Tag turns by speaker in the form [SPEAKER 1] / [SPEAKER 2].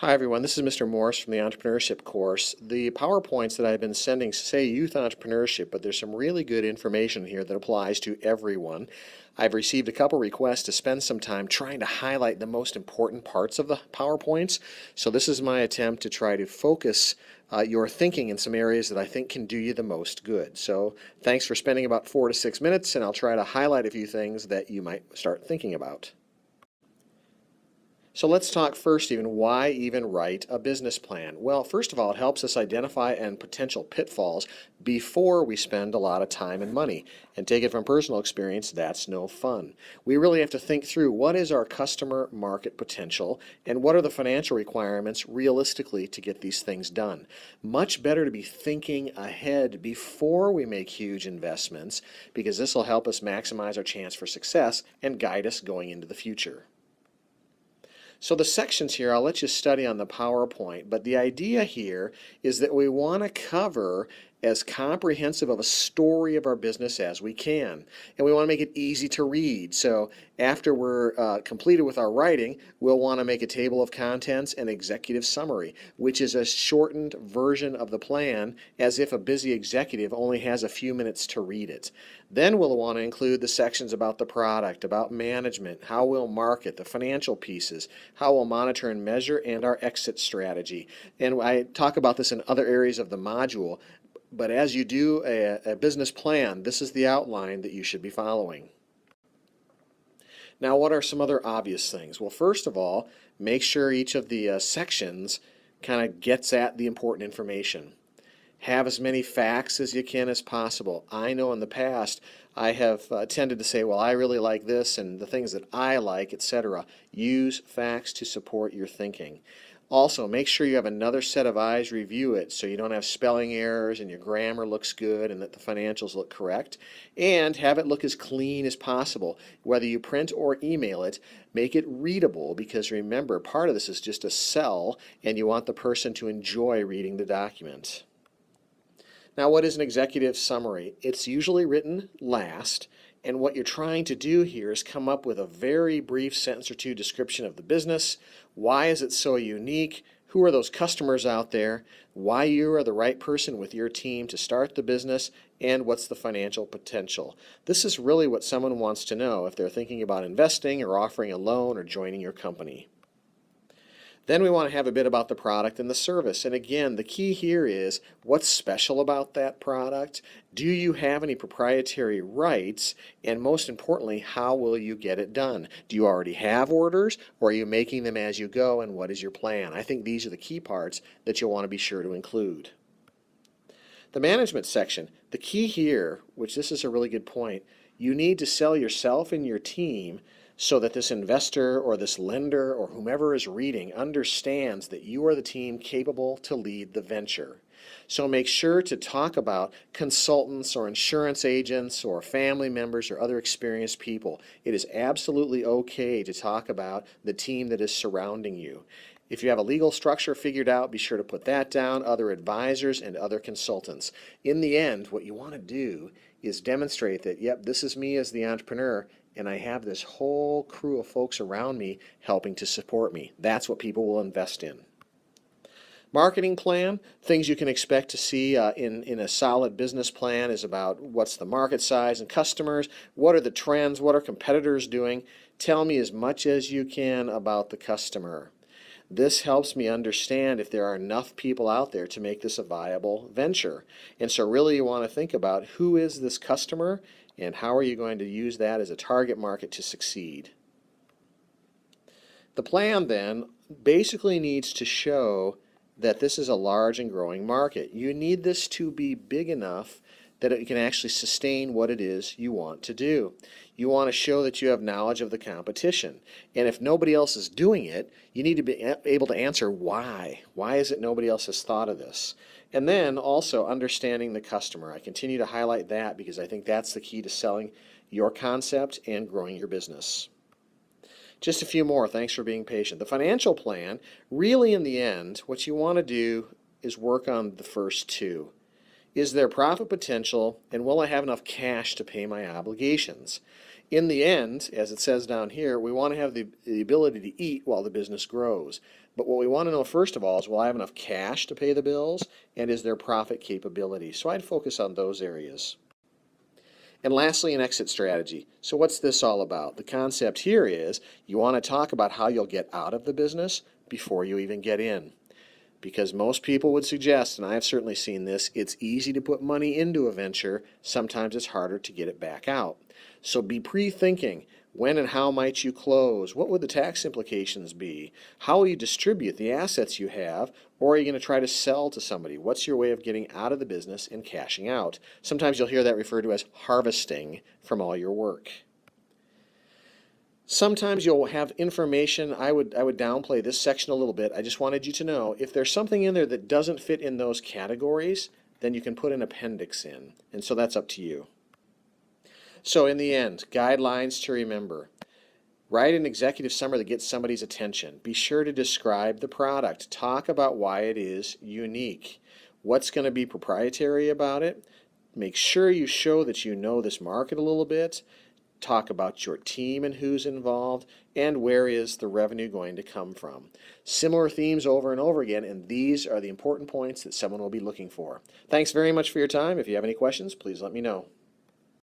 [SPEAKER 1] Hi everyone, this is Mr. Morse from the Entrepreneurship course. The PowerPoints that I've been sending say youth entrepreneurship, but there's some really good information here that applies to everyone. I've received a couple requests to spend some time trying to highlight the most important parts of the PowerPoints. So this is my attempt to try to focus your thinking in some areas that I think can do you the most good. So thanks for spending about 4 to 6 minutes, and I'll try to highlight a few things that you might start thinking about. So let's talk first why even write a business plan? Well, first of all, it helps us identify and potential pitfalls before we spend a lot of time and money. And take it from personal experience, that's no fun. We really have to think through what is our customer market potential and what are the financial requirements realistically to get these things done. Much better to be thinking ahead before we make huge investments because this will help us maximize our chance for success and guide us going into the future. So the sections here, I'll let you study on the PowerPoint, but the idea here is that we want to cover as comprehensive of a story of our business as we can. And we want to make it easy to read. So after we're completed with our writing, we'll want to make a table of contents and executive summary, which is a shortened version of the plan as if a busy executive only has a few minutes to read it. Then we'll want to include the sections about the product, about management, how we'll market, the financial pieces, how we'll monitor and measure, and our exit strategy. And I talk about this in other areas of the module, but as you do a business plan, this is the outline that you should be following. Now, what are some other obvious things? Well, first of all, make sure each of the sections kind of gets at the important information. Have as many facts as you can as possible. I know in the past I have tended to say, well, I really like this and the things that I like, etc. Use facts to support your thinking. Also, make sure you have another set of eyes review it so you don't have spelling errors and your grammar looks good and that the financials look correct. And have it look as clean as possible. Whether you print or email it, make it readable because remember, part of this is just a sell and you want the person to enjoy reading the document. Now, what is an executive summary? It's usually written last, and what you're trying to do here is come up with a very brief sentence or two description of the business. Why is it so unique? Who are those customers out there? Why you are the right person with your team to start the business? And what's the financial potential? This is really what someone wants to know if they're thinking about investing or offering a loan or joining your company. Then we want to have a bit about the product and the service. And again, the key here is what's special about that product? Do you have any proprietary rights? And most importantly, how will you get it done? Do you already have orders or are you making them as you go? And what is your plan? I think these are the key parts that you'll want to be sure to include. The management section, the key here, which this is a really good point, you need to sell yourself and your team so that this investor or this lender or whomever is reading understands that you are the team capable to lead the venture. So make sure to talk about consultants or insurance agents or family members or other experienced people. It is absolutely okay to talk about the team that is surrounding you. If you have a legal structure figured out, be sure to put that down, other advisors and other consultants. In the end, what you want to do is demonstrate that, yep, this is me as the entrepreneur, and I have this whole crew of folks around me helping to support me. That's what people will invest in. Marketing plan, things you can expect to see in a solid business plan is about what's the market size and customers, what are the trends, what are competitors doing. Tell me as much as you can about the customer. This helps me understand if there are enough people out there to make this a viable venture. And so really you want to think about who is this customer and how are you going to use that as a target market to succeed. The plan then basically needs to show that this is a large and growing market. You need this to be big enough that it can actually sustain what it is you want to do. You want to show that you have knowledge of the competition. And if nobody else is doing it, you need to be able to answer why. Why is it nobody else has thought of this? And then also understanding the customer. I continue to highlight that because I think that's the key to selling your concept and growing your business. Just a few more. Thanks for being patient. The financial plan, really in the end, what you want to do is work on the first two. Is there profit potential, and will I have enough cash to pay my obligations? In the end, as it says down here, we want to have the ability to eat while the business grows. But what we want to know first of all is, will I have enough cash to pay the bills, and is there profit capability? So I'd focus on those areas. And lastly, an exit strategy. So what's this all about? The concept here is you want to talk about how you'll get out of the business before you even get in. Because most people would suggest, and I have certainly seen this, it's easy to put money into a venture. Sometimes it's harder to get it back out. So be pre-thinking. When and how might you close? What would the tax implications be? How will you distribute the assets you have? Or are you going to try to sell to somebody? What's your way of getting out of the business and cashing out? Sometimes you'll hear that referred to as harvesting from all your work. Sometimes you'll have information. I would downplay this section a little bit. I just wanted you to know if there's something in there that doesn't fit in those categories, then you can put an appendix in. And so that's up to you. So in the end, guidelines to remember. Write an executive summary that gets somebody's attention. Be sure to describe the product. Talk about why it is unique. What's going to be proprietary about it? Make sure you show that you know this market a little bit. Talk about your team and who's involved, and where is the revenue going to come from. Similar themes over and over again, and these are the important points that someone will be looking for. Thanks very much for your time. If you have any questions, please let me know.